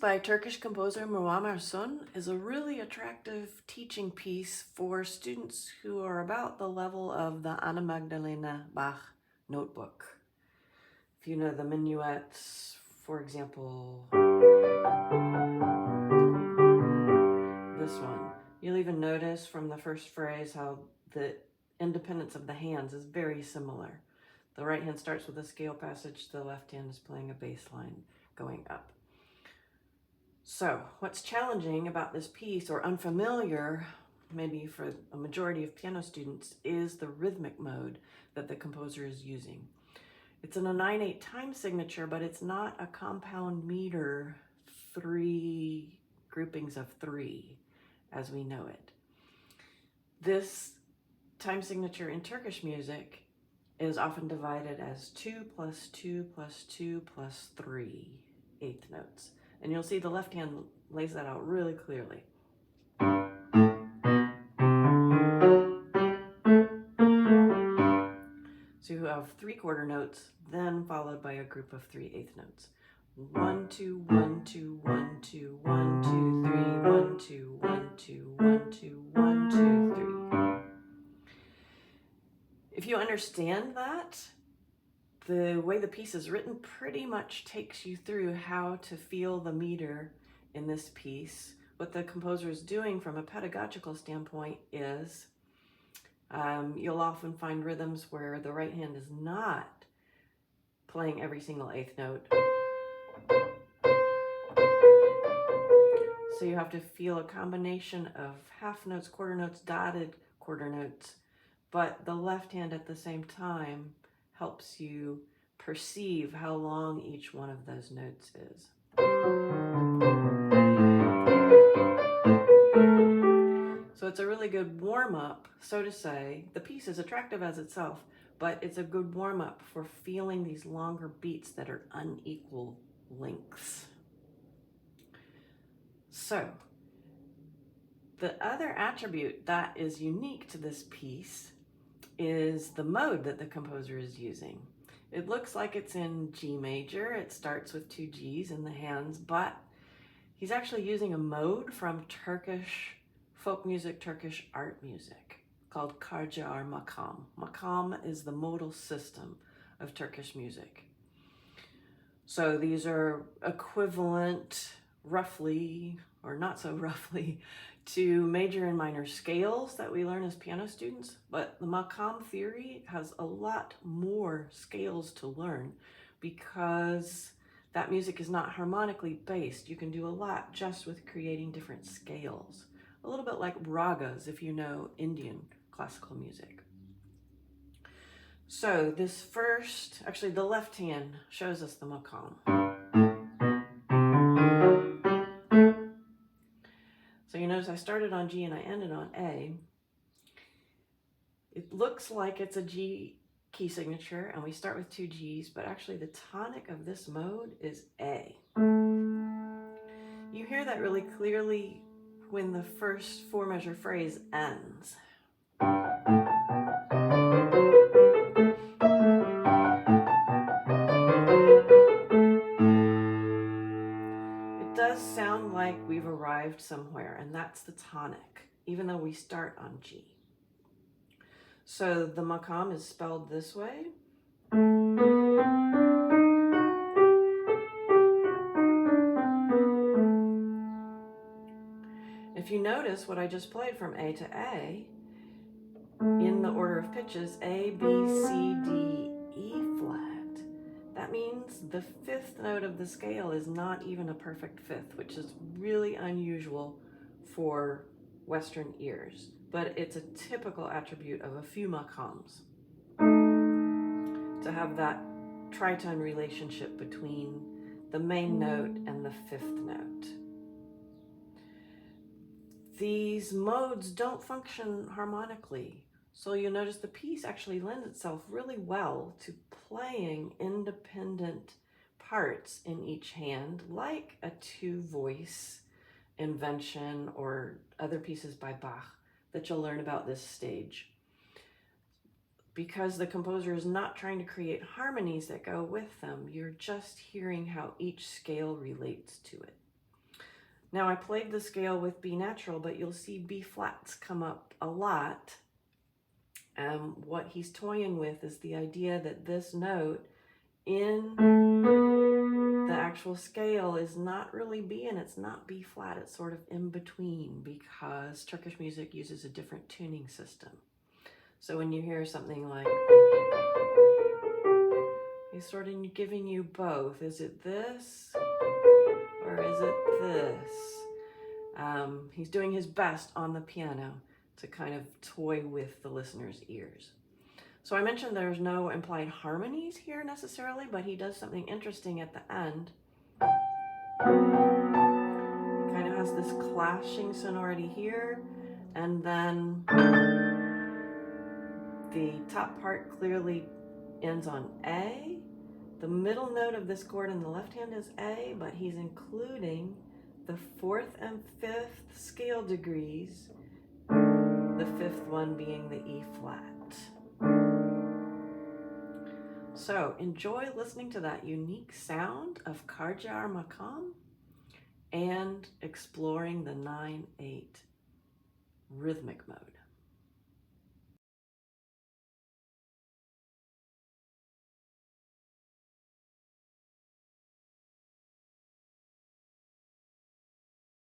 by Turkish composer Muammer Sun is a really attractive teaching piece for students who are about the level of the Anna Magdalena Bach notebook. If you know the minuets, for example, this one, you'll even notice from the first phrase how the independence of the hands is very similar. The right hand starts with a scale passage, the left hand is playing a bass line going up. So what's challenging about this piece, or unfamiliar maybe for a majority of piano students, is the rhythmic mode that the composer is using. It's in a 9/8 time signature, but it's not a compound meter, 3 groupings of 3 as we know it. This time signature in Turkish music is often divided as 2 plus 2 plus 2 plus 3 eighth notes. And you'll see the left hand lays that out really clearly. So you have 3 quarter notes, then followed by a group of 3 eighth notes. 1, 2, 1, 2, 1, 2, 1, 2, 3, 1, 2, 1, 2, 1, 2, 1, 2, 3. If you understand that, the way the piece is written pretty much takes you through how to feel the meter in this piece. What the composer is doing from a pedagogical standpoint is you'll often find rhythms where the right hand is not playing every single eighth note. So you have to feel a combination of half notes, quarter notes, dotted quarter notes, but the left hand at the same time helps you perceive how long each one of those notes is. So it's a really good warm-up, so to say. The piece is attractive as itself, but it's a good warm-up for feeling these longer beats that are unequal lengths. So the other attribute that is unique to this piece is the mode that the composer is using. It looks like it's in G major. It starts with 2 G's in the hands, but he's actually using a mode from Turkish folk music, Turkish art music called Karcigar Makam. Makam is the modal system of Turkish music. So these are equivalent, roughly, or not so roughly, to major and minor scales that we learn as piano students, but the Makam theory has a lot more scales to learn because that music is not harmonically based. You can do a lot just with creating different scales. A little bit like ragas if you know Indian classical music. So this first, actually the left hand shows us the Makam. So you notice I started on G and I ended on A. It looks like it's a G key signature and we start with 2 G's, but actually the tonic of this mode is A. You hear that really clearly when the first 4-measure phrase ends. It does sound like we've arrived somewhere, and that's the tonic, even though we start on G. So the Makam is spelled this way. If you notice what I just played from A to A, in the order of pitches, A, B, C, D, E flat, that means the 5th note of the scale is not even a perfect 5th, which is really unusual for Western ears, but it's a typical attribute of a few Makams to have that tritone relationship between the main note and the 5th note. These modes don't function harmonically, so you'll notice the piece actually lends itself really well to playing independent parts in each hand, like a 2-voice invention or other pieces by Bach that you'll learn about this stage. Because the composer is not trying to create harmonies that go with them, you're just hearing how each scale relates to it. Now I played the scale with B natural, but you'll see B flats come up a lot. What he's toying with is the idea that this note in the actual scale is not really B and it's not B flat, it's sort of in between because Turkish music uses a different tuning system. So when you hear something like, he's sort of giving you both. Is it this or is it this? He's doing his best on the piano to kind of toy with the listener's ears. So I mentioned there's no implied harmonies here necessarily, but he does something interesting at the end. Kind of has this clashing sonority here, and then the top part clearly ends on A. The middle note of this chord in the left hand is A, but he's including the 4th and 5th scale degrees, the 5th one being the E flat. So enjoy listening to that unique sound of Karcigar Makam and exploring the 9/8 rhythmic mode.